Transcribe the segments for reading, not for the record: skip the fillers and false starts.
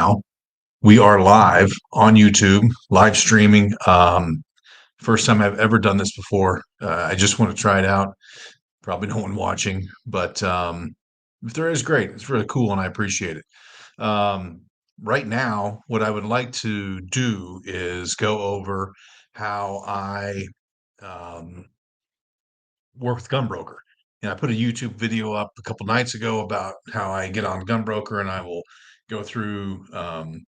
now we are live on YouTube, live streaming. First time I've ever done this before. I just want to try it out. Probably no one watching, but if there is, great. It's really cool and I appreciate it. Um, right now, what I would like to do is go over how I um, work with Gunbroker. And I put a YouTube video up a couple nights ago about how I get on Gunbroker, and I will go through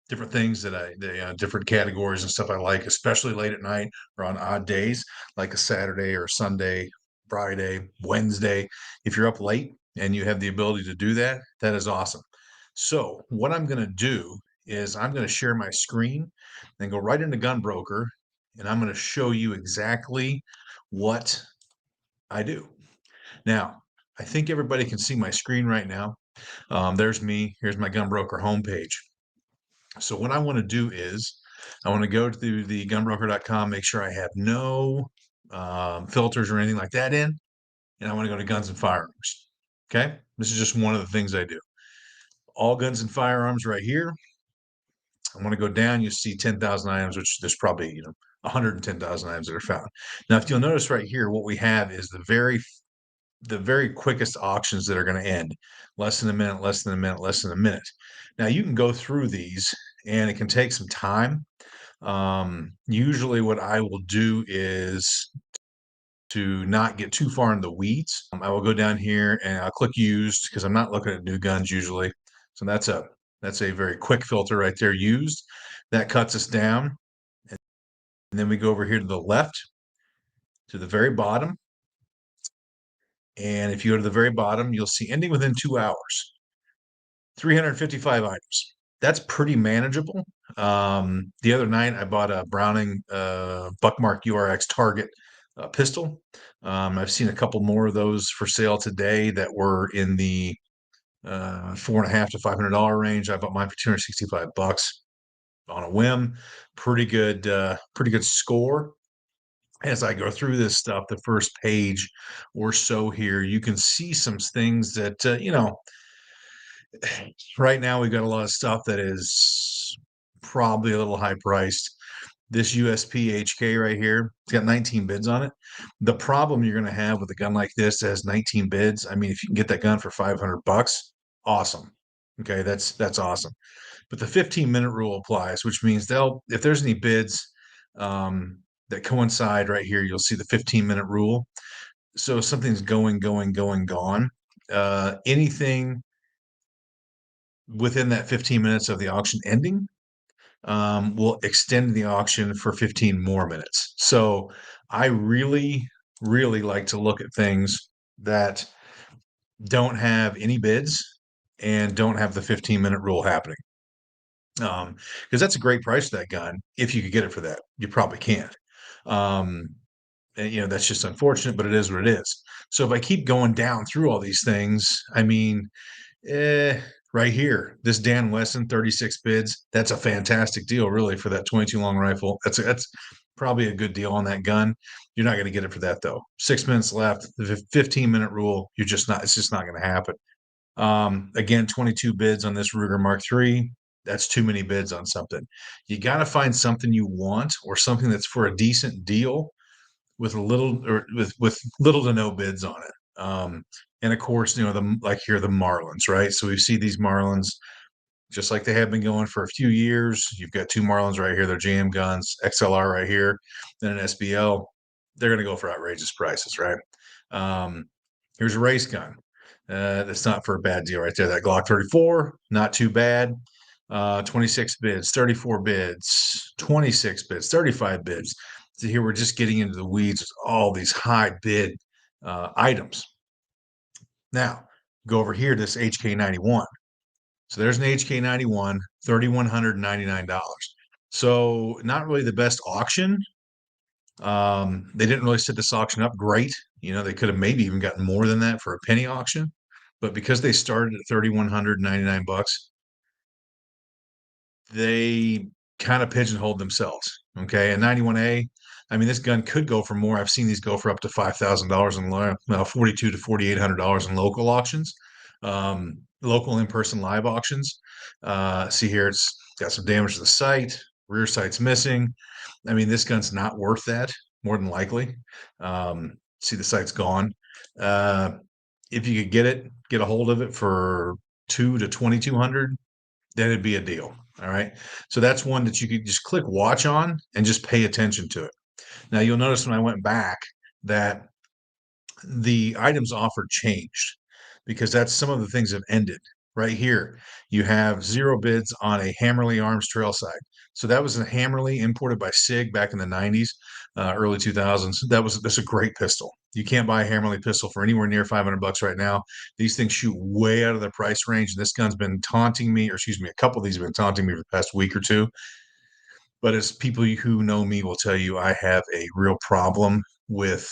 different things that different categories and stuff I like, especially late at night or on odd days, like a Saturday or Sunday, Friday, Wednesday. If you're up late and you have the ability to do that, that is awesome. So what I'm going to do is I'm going to share my screen and go right into Gunbroker, and I'm going to show you exactly what I do. Now, I think everybody can see my screen right now. There's me. Here's my Gunbroker homepage. So what I want to do is I want to go to the gunbroker.com, make sure I have no filters or anything like that in, and I want to go to guns and firearms. Okay, this is just one of the things I do. All guns and firearms right here. I want to go down. You see 10,000 items, which there's probably 110,000 items that are found. Now, if you'll notice right here, what we have is the very quickest auctions that are going to end. Less than a minute, less than a minute, less than a minute. Now you can go through these and it can take some time. Usually what I will do is to not get too far in the weeds. I will go down here and I'll click used because I'm not looking at new guns usually. So that's a very quick filter right there, used. That cuts us down. And then we go over here to the left, to the very bottom. And if you go to the very bottom, you'll see ending within 2 hours. 355 items. That's pretty manageable. The other night, I bought a Browning Buckmark URX Target pistol. I've seen a couple more of those for sale today that were in the $450 to $500 range. I bought mine for $265 on a whim. Pretty good score. As I go through this stuff, the first page or so here, you can see some things that right now we've got a lot of stuff that is probably a little high priced. This USP HK right here, it's got 19 bids on it. The problem you're going to have with a gun like this that has 19 bids, I mean, if you can get that gun for $500, awesome. Okay, that's awesome. But the 15-minute rule applies, which means if there's any bids that coincide right here, you'll see the 15-minute rule. So if something's going, gone. Anything within that 15 minutes of the auction ending will extend the auction for 15 more minutes. So I really, really like to look at things that don't have any bids and don't have the 15-minute rule happening. Because that's a great price for that gun. If you could get it for that, you probably can't. And that's just unfortunate, but it is what it is. So if I keep going down through all these things, I mean, right here, this Dan Wesson 36 bids. That's a fantastic deal, really, for that 22 long rifle. That's probably a good deal on that gun. You're not going to get it for that though. 6 minutes left. The 15-minute rule. You're just not. It's just not going to happen. Again, 22 bids on this Ruger Mark III. That's too many bids on something. You got to find something you want or something that's for a decent deal with little to no bids on it. And of course, like here the Marlins, right? So we see these Marlins just like they have been going for a few years. You've got two Marlins right here, they're jam guns, XLR right here, then an SBL. They're going to go for outrageous prices, right? Here's a race gun. That's not for a bad deal right there. That Glock 34, not too bad. 26 bids, 34 bids, 26 bids, 35 bids. So here we're just getting into the weeds with all these high bid items. Now, go over here to this HK91. So there's an HK91, $3,199. So not really the best auction. They didn't really set this auction up great. They could have maybe even gotten more than that for a penny auction. But because they started at $3,199, they kind of pigeonholed themselves. Okay. And 91A, I mean, this gun could go for more. I've seen these go for up to $5,000 in $42 to $4,800 in local auctions. Local in-person live auctions. See here, it's got some damage to the sight. Rear sight's missing. I mean, this gun's not worth that, more than likely. See, the sight's gone. Uh, if you could get a hold of it for 2 to 2,200, then it'd be a deal. All right. So that's one that you could just click watch on and just pay attention to it. Now you'll notice when I went back that the items offered changed because that's some of the things have ended. Right here, you have 0 bids on a Hammerly Arms trail sight. So that was a Hammerly imported by SIG back in the 90s, early 2000s. That's a great pistol. You can't buy a Hammerly pistol for anywhere near 500 bucks right now. These things shoot way out of their price range. And this gun's been taunting me, or excuse me, a couple of these have been taunting me for the past week or two. But as people who know me will tell you, I have a real problem with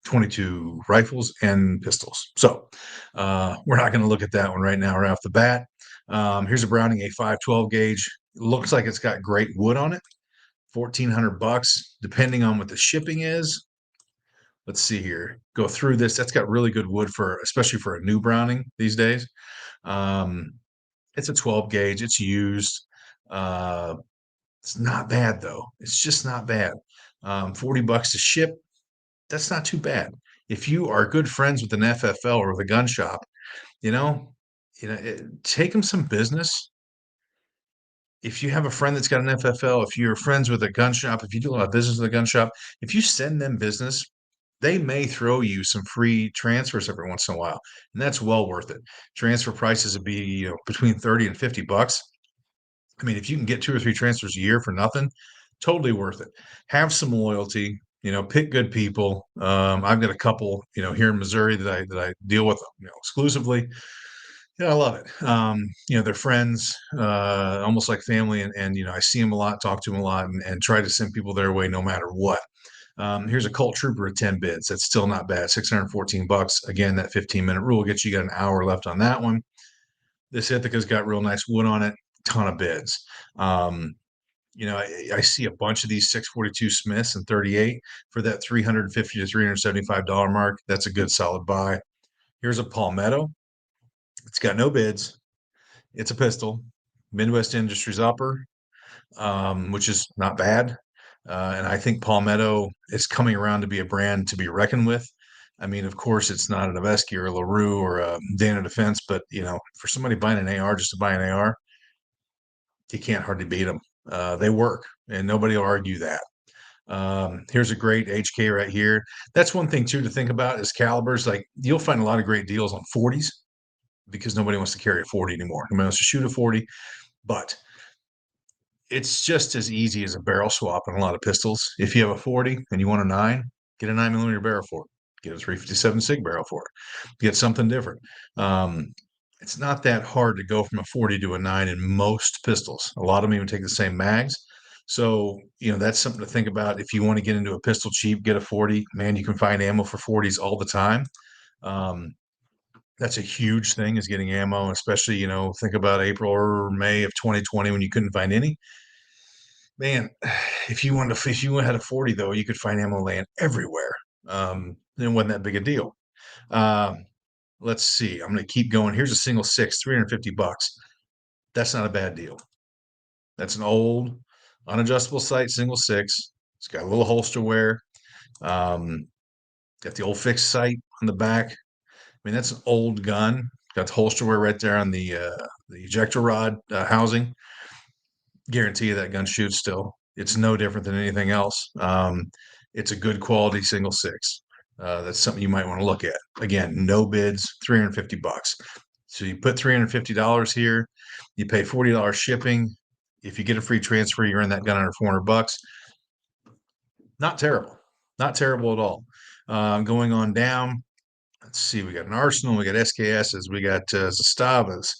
22 rifles and pistols. So we're not going to look at that one right now, right off the bat. Here's a Browning a 512 gauge. Looks like it's got great wood on it. 1,400 bucks, depending on what the shipping is. Let's see here. Go through this. That's got really good wood for, especially for a new Browning these days. Um, it's a 12 gauge. It's used. It's not bad though. It's just not bad. 40 bucks to ship. That's not too bad. If you are good friends with an FFL or the gun shop, you know, take them some business. If you have a friend that's got an FFL, if you're friends with a gun shop, if you do a lot of business with a gun shop, if you send them business, they may throw you some free transfers every once in a while, and that's well worth it. Transfer prices would be, between 30 and 50 bucks. I mean, if you can get 2 or 3 transfers a year for nothing, totally worth it. Have some loyalty, pick good people. I've got a couple, here in Missouri that I deal with, exclusively. Yeah, I love it. They're friends, almost like family, and I see them a lot, talk to them a lot, and try to send people their way no matter what. Here's a Colt Trooper at 10 bids. That's still not bad. 614 bucks. Again, that 15-minute rule gets you got an hour left on that one. This Ithaca's got real nice wood on it. Ton of bids. I see a bunch of these 642 Smiths and 38 for that $350 to $375 mark. That's a good solid buy. Here's a Palmetto. It's got no bids. It's a pistol. Midwest Industries upper, which is not bad. And I think Palmetto is coming around to be a brand to be reckoned with. I mean, of course, it's not an Aveski or a LaRue or a Dana Defense, but for somebody buying an AR just to buy an AR, you can't hardly beat them. They work, and nobody will argue that. Here's a great HK right here. That's one thing too to think about is calibers. Like you'll find a lot of great deals on 40s because nobody wants to carry a 40 anymore. Nobody wants to shoot a 40, but it's just as easy as a barrel swap in a lot of pistols. If you have a 40 and you want a 9, get a 9mm barrel for it. Get a 357 SIG barrel for it. Get something different. It's not that hard to go from a 40 to a 9 in most pistols. A lot of them even take the same mags. So, that's something to think about. If you want to get into a pistol cheap, get a 40. Man, you can find ammo for 40s all the time. That's a huge thing is getting ammo, especially, think about April or May of 2020 when you couldn't find any. Man, if you had a 40 though, you could find ammo laying everywhere. It wasn't that big a deal. Let's see. I'm going to keep going. Here's a single 6, 350 bucks. That's not a bad deal. That's an old unadjustable sight single 6. It's got a little holster wear. Got the old fixed sight on the back. I mean, that's an old gun. Got the holster wear right there on the ejector rod housing. Guarantee you that gun shoots still. It's no different than anything else. It's a good quality single 6. That's something you might want to look at. Again, no bids, 350 bucks. So you put $350 here, you pay $40 shipping. If you get a free transfer, you earn that gun under 400 bucks. Not terrible. Not terrible at all. Going on down, let's see, we got an Arsenal, we got SKSs, we got Zastavas,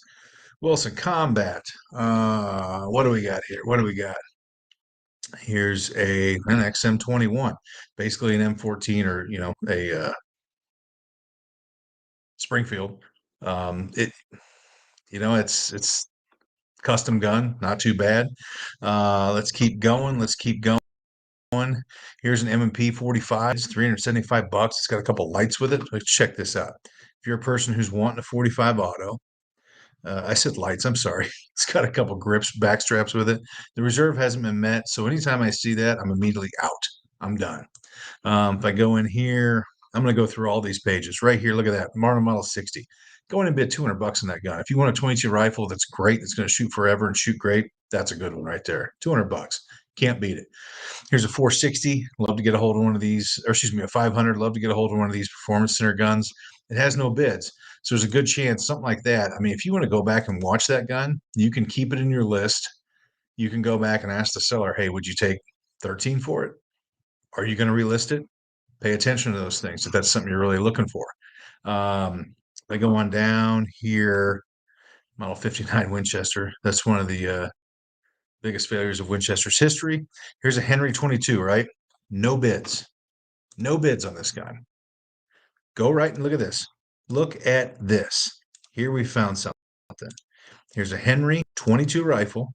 Wilson Combat. What do we got here? What do we got? Here's an XM21, basically an M14 or a Springfield. It's custom gun, not too bad. Let's keep going. Here's an M&P 45. It's $375. It's got a couple lights with it. Let's check this out. If you're a person who's wanting a 45 auto, I said lights. I'm sorry. It's got a couple grips, back straps with it. The reserve hasn't been met. So anytime I see that, I'm immediately out. I'm done. If I go in here, I'm going to go through all these pages right here. Look at that Martin Model 60. Go in and bid $200 on that gun. If you want a 22 rifle that's great, that's going to shoot forever and shoot great, that's a good one right there. $200. Can't beat it. Here's a 460. Love to get a hold of one of these, or excuse me, a 500. Love to get a hold of one of these performance center guns. It has no bids. So there's a good chance something like that. I mean, if you want to go back and watch that gun, you can keep it in your list. You can go back and ask the seller, hey, would you take 13 for it? Are you going to relist it? Pay attention to those things if that's something you're really looking for. I go on down here, Model 59 Winchester. That's one of the biggest failures of Winchester's history. Here's a Henry 22, right? No bids. No bids on this gun. Go right and look at this. Look at this. Here we found something. Here's a Henry 22 rifle.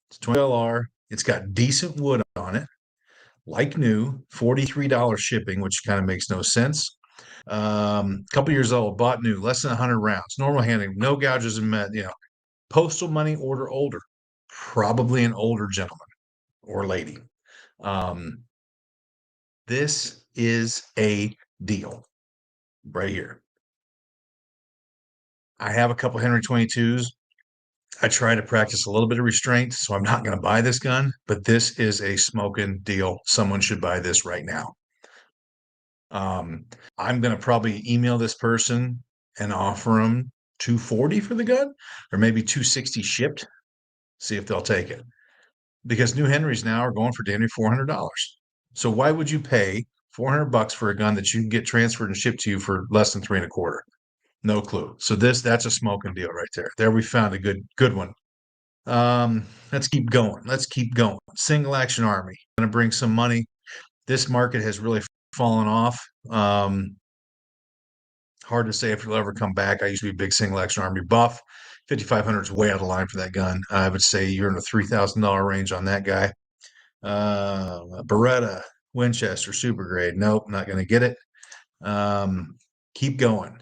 It's 20 LR. It's got decent wood on it. Like new, $43 shipping, which kind of makes no sense. Couple years old, bought new, less than 100 rounds, normal handling, no gouges and postal money order older, probably an older gentleman or lady. This is a deal right here. I have a couple Henry 22s. I try to practice a little bit of restraint, so I'm not going to buy this gun, but this is a smoking deal. Someone should buy this right now. I'm going to probably email this person and offer them 240 for the gun, or maybe 260 shipped. See if they'll take it. Because new Henrys now are going for damn near $400. So why would you pay $400 for a gun that you can get transferred and shipped to you for less than 3.25? No clue. So that's a smoking deal right there. There we found a good one. Let's keep going. Let's keep going. Single action army. Going to bring some money. This market has really fallen off. Hard to say if it'll ever come back. I used to be a big single action army buff. 5,500 is way out of line for that gun. I would say you're in the $3,000 range on that guy. Beretta, Winchester, super grade. Nope, not going to get it. Keep going.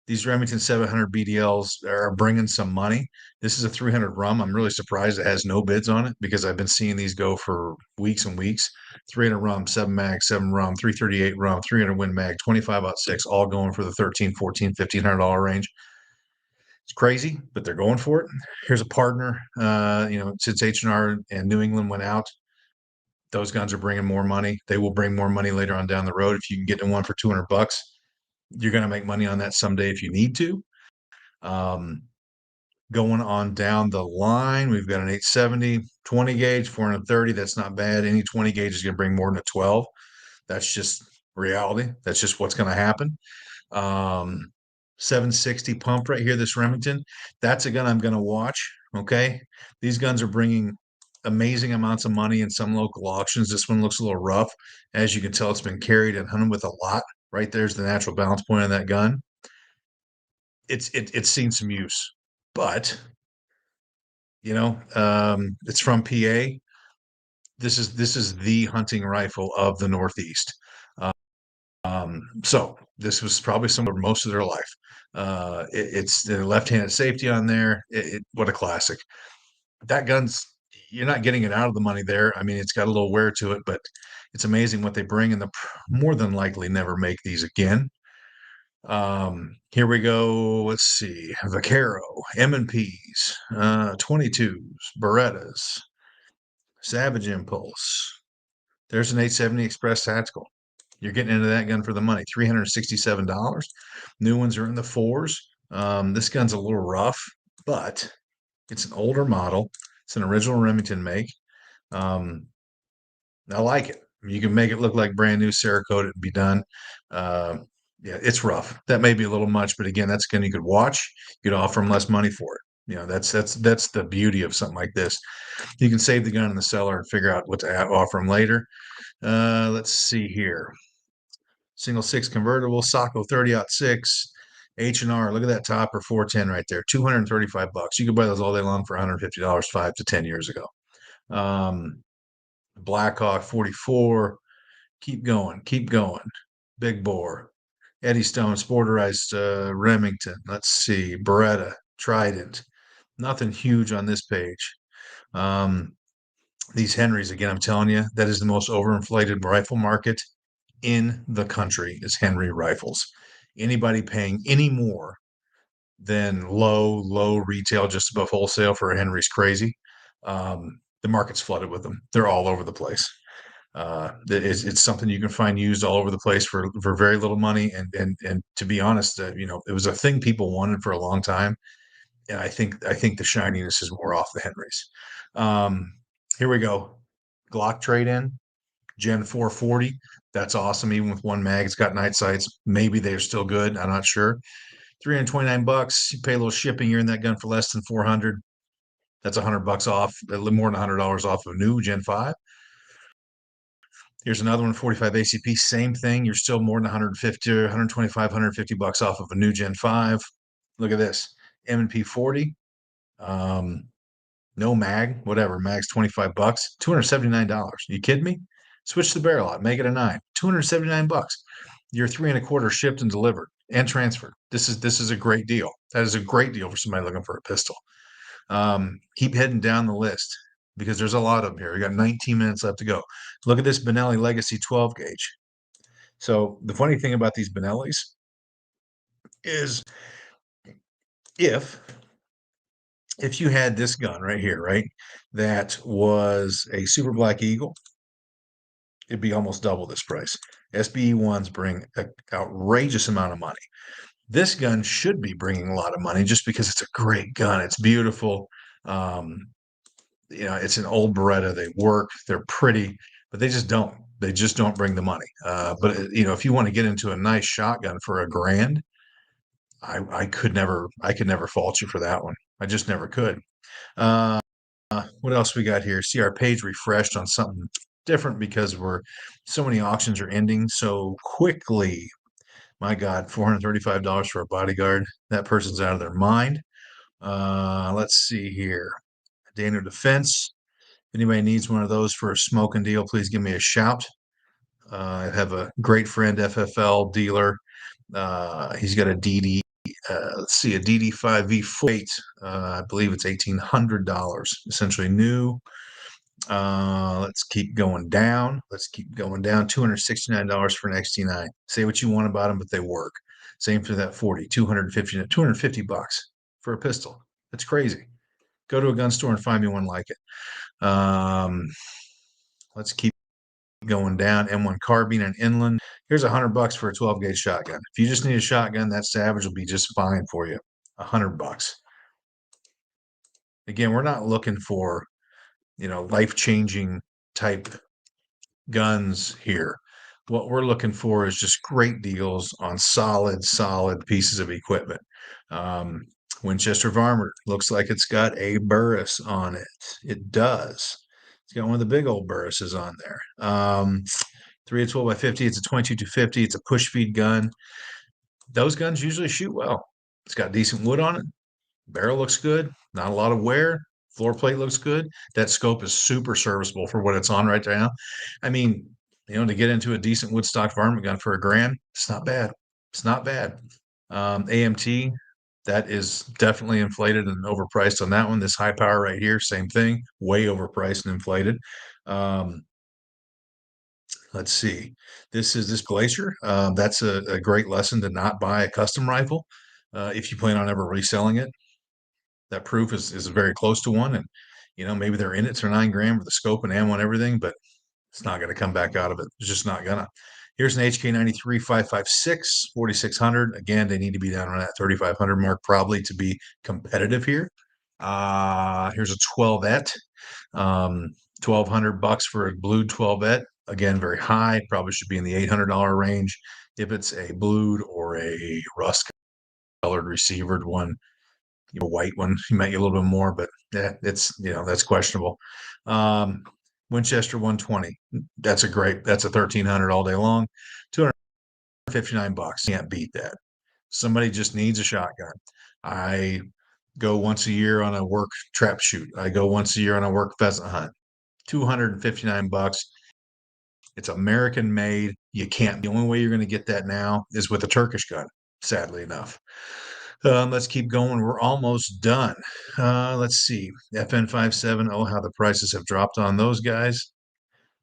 These Remington 700 BDLs are bringing some money. This is a 300 rum. I'm really surprised it has no bids on it because I've been seeing these go for weeks and weeks. 300 rum, 7 mag, 7 rum, 338 rum, 300 Win mag, 25/6, all going for the $1,300, $1,400, $1,500 range. It's crazy, but they're going for it. Here's a partner. Since H&R and New England went out, those guns are bringing more money. They will bring more money later on down the road. If you can get in one for $200, you're going to make money on that someday if you need to. Going on down the line, we've got an 870 20 gauge, 430. That's not bad. Any 20 gauge is going to bring more than a 12. That's just reality. That's just what's going to happen. 760 pump right here, this Remington. That's a gun I'm going to watch. Okay. These guns are bringing amazing amounts of money in some local auctions. This one looks a little rough. As you can tell, it's been carried and hunted with a lot. Right there's the natural balance point on that gun. It's seen some use, but it's from PA. This is the hunting rifle of the Northeast. So this was probably somewhere most of their life. It's the left-handed safety on there. What a classic. That gun's, you're not getting it out of the money there. I mean, it's got a little wear to it, but it's amazing what they bring, and more than likely never make these again. Here we go. Let's see. Vaquero, M&Ps, 22s, Berettas, Savage Impulse. There's an 870 Express Tactical. You're getting into that gun for the money. $367. New ones are in the fours. This gun's a little rough, but it's an older model. It's an original Remington make. I like it. You can make it look like brand new, Cerakote it and be done. Yeah, it's rough. That may be a little much, but again, that's a gun you could watch. You could offer them less money for it. That's the beauty of something like this. You can save the gun in the cellar and figure out what to offer them later. Let's see here. Single 6 convertible, Sacco 30-06, H&R. Look at that topper 410 right there. $235. You could buy those all day long for $150 5 to 10 years ago. Blackhawk 44. Keep going, keep going. Big bore. Eddystone, Sporterized Remington. Let's see. Beretta, Trident. Nothing huge on this page. Um, these Henrys, again, I'm telling you, that is the most overinflated rifle market in the country is Henry rifles. Anybody paying any more than low retail just above wholesale for a Henry's crazy. The market's flooded with them. They're all over the place. It's something you can find used all over the place for very little money. And to be honest, it was a thing people wanted for a long time. And I think the shininess is more off the Henrys. Um, Here we go. Glock trade in Gen 440. That's awesome. Even with one mag, it's got night sights. Maybe they're still good. I'm not sure. $329. You pay a little shipping. You're in that gun for less than 400. That's $100 off, a little more than $100 off of new Gen 5. Here's another one, 45 ACP, same thing. You're still more than 150, 125, $150 off of a new Gen 5. Look at this, M&P 40. Um, no mag, whatever. Mag's $25, $279. You kidding me? Switch the barrel out, make it a 9. $279. You're 3.25 shipped and delivered and transferred. This is a great deal. That is a great deal for somebody looking for a pistol. Keep heading down the list because there's a lot of them here. We got 19 minutes left to go. Look at this Benelli Legacy 12 gauge. So the funny thing about these Benellis is if you had this gun right here, right, that was a Super Black Eagle, it'd be almost double this price. SBE ones bring an outrageous amount of money. This gun should be bringing a lot of money just because it's a great gun. It's beautiful. Um, it's an old Beretta. They work. They're pretty, but they just don't. They just don't bring the money. But if you want to get into a nice shotgun for $1,000, I could never fault you for that one. I just never could. Uh, what else we got here? See our page refreshed on something different because so many auctions are ending so quickly. My God, $435 for a bodyguard. That person's out of their mind. Let's see here. Daniel Defense. If anybody needs one of those for a smoking deal, please give me a shout. I have a great friend, FFL dealer. He's got a DD. Let's see, a DD5 V8. I believe it's $1,800, essentially new. Let's keep going down. $269 for an XT9. Say what you want about them, but they work. Same for that 40, $250 for a pistol. That's crazy. Go to a gun store and find me one like it. Let's keep going down. M1 carbine and inland. Here's $100 for a 12 gauge shotgun. If you just need a shotgun, that Savage will be just fine for you. $100. Again, we're not looking for life-changing type guns here. What we're looking for is just great deals on solid pieces of equipment. Winchester Varmint looks like it's got a Burris on it. It does. It's got one of the big old Burris's on there. 3 at 12 by 50. It's a 22-50. It's a push feed gun. Those guns usually shoot well. It's got decent wood on it. Barrel looks good. Not a lot of wear. Floor plate looks good. That scope is super serviceable for what it's on right now. I mean, to get into a decent woodstock varmint gun for $1,000, it's not bad. It's not bad. AMT, that is definitely inflated and overpriced on that one. This high power right here, same thing, way overpriced and inflated. Let's see. This is this Glacier. That's a great lesson to not buy a custom rifle if you plan on ever reselling it. That proof is very close to one, and maybe they're in it for $9,000 with the scope and ammo and everything, but it's not going to come back out of it. It's just not gonna. Here's an HK93 5.56 4600. Again, they need to be down on that 3,500 mark probably to be competitive here. Here's a 12-et. $1,200 for a blued 12-et. Again, very high. Probably should be in the $800 range. If it's a blued or a rust-colored receivered one, white one, you might get a little bit more, but it's that's questionable. Winchester 120. That's a 1,300 all day long. $259. Can't beat that. Somebody just needs a shotgun. I go once a year on a work trap shoot. I go once a year on a work pheasant hunt. $259. It's American made. You can't. The only way you're going to get that now is with a Turkish gun, sadly enough. Let's keep going. We're almost done. Let's see. FN57. Oh, how the prices have dropped on those guys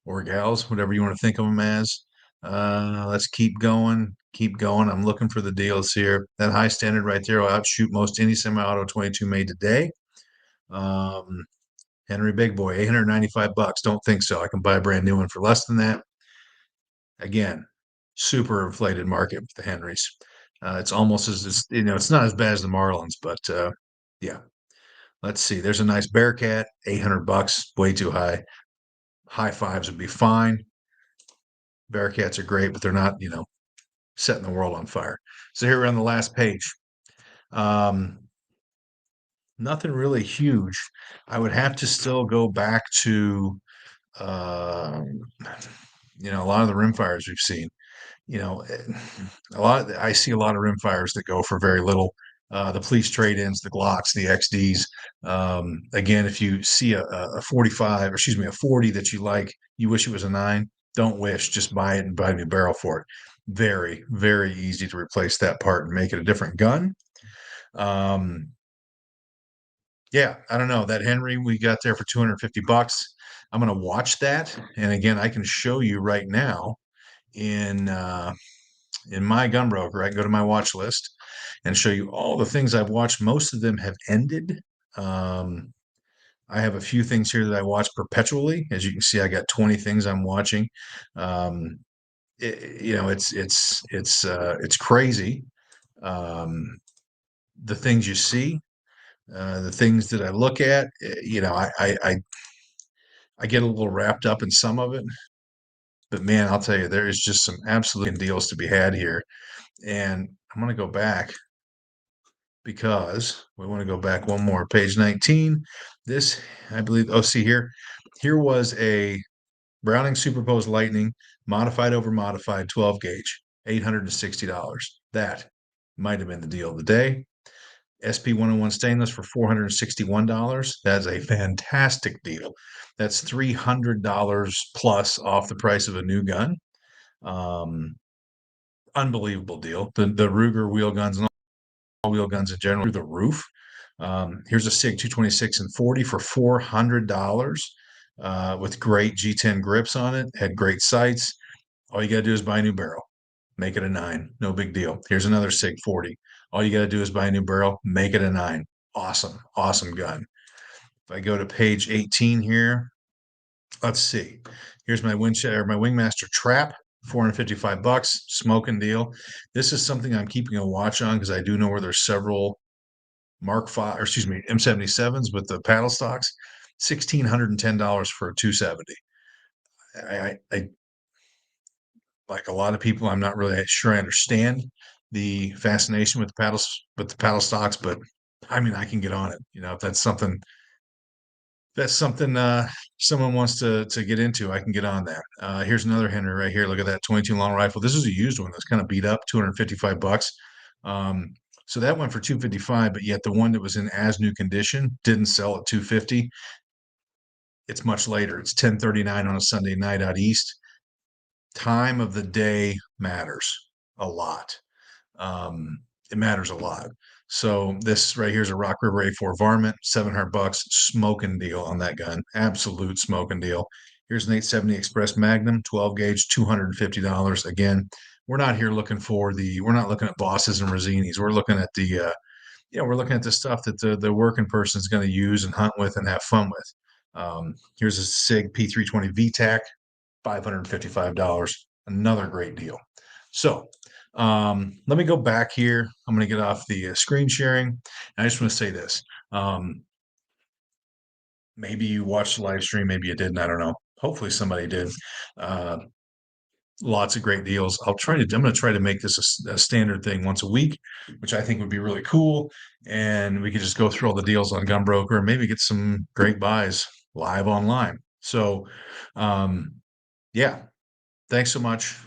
or gals, whatever you want to think of them as. Let's keep going. Keep going. I'm looking for the deals here. That high standard right there will outshoot most any semi-auto 22 made today. Henry Big Boy, $895. Don't think so. I can buy a brand new one for less than that. Again, super inflated market with the Henrys. It's almost as it's not as bad as the Marlins, but yeah. Let's see. There's a nice Bearcat, $800, way too high. High fives would be fine. Bearcats are great, but they're not, setting the world on fire. So here we're on the last page. Nothing really huge. I would have to still go back to, um, a lot of the rimfires we've seen. I see a lot of rimfires that go for very little. The police trade-ins, the Glocks, the XDs. Again, if you see a 45, or excuse me, a 40 that you like, you wish it was a 9, don't wish, just buy it and buy a new barrel for it. Very, very easy to replace that part and make it a different gun. Yeah, I don't know. That Henry we got there for $250. I'm going to watch that. And again, I can show you right now in my Gunbroker. I can go to my watch list and show you all the things I've watched. Most of them have ended. I have a few things here that I watch perpetually. As you can see, I got 20 things I'm watching. Um, it's crazy. The things you see, the things that I look at. I get a little wrapped up in some of it, but man, I'll tell you, there is just some absolute deals to be had here. And I'm going to go back because we want to go back one more. Page 19. This, I believe, see here. Here was a Browning Superposed Lightning, modified over modified 12 gauge, $860. That might have been the deal of the day. SP101 stainless for $461. That's a fantastic deal. That's $300 plus off the price of a new gun. Unbelievable deal. The Ruger wheel guns and all wheel guns in general through the roof. Here's a SIG 226 and 40 for $400 with great G10 grips on it. Had great sights. All you got to do is buy a new barrel, make it a 9. No big deal. Here's another SIG 40. All you got to do is buy a new barrel, make it a 9. Awesome, awesome gun. If I go to page 18 here, let's see. Here's my Winchester, my Wingmaster Trap, $455, smoking deal. This is something I'm keeping a watch on because I do know where there's several Mark 5, or excuse me, M77s with the paddle stocks, $1,610 for a 270. I like a lot of people. I'm not really sure I understand the fascination with the paddle stocks, but I mean, I can get on it. If that's something someone wants to get into, I can get on that. Here's another Henry right here. Look at that 22 long rifle. This is a used one that's kind of beat up, $255. So that went for 255, but yet the one that was in as new condition didn't sell at 250. It's much later. It's 10:39 on a Sunday night out east. Time of the day matters a lot. It matters a lot. So this right here is a Rock River A4 Varmint, $700, smoking deal on that gun. Absolute smoking deal. Here's an 870 Express Magnum, 12 gauge, $250. Again, we're not here looking we're not looking at Bosses and Rosinis. We're looking at we're looking at the stuff that the working person is going to use and hunt with and have fun with. Here's a SIG P320 VTAC, $555. Another great deal. So let me go back here. I'm going to get off the screen sharing. And I just want to say this. Maybe you watched the live stream, maybe you didn't. I don't know. Hopefully somebody did. Lots of great deals. I'm going to try to make this a standard thing once a week, which I think would be really cool. And we could just go through all the deals on Gunbroker and maybe get some great buys live online. So, yeah, thanks so much.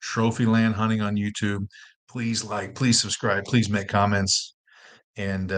Trophy Land Hunting on YouTube. Please like, please subscribe, please make comments. And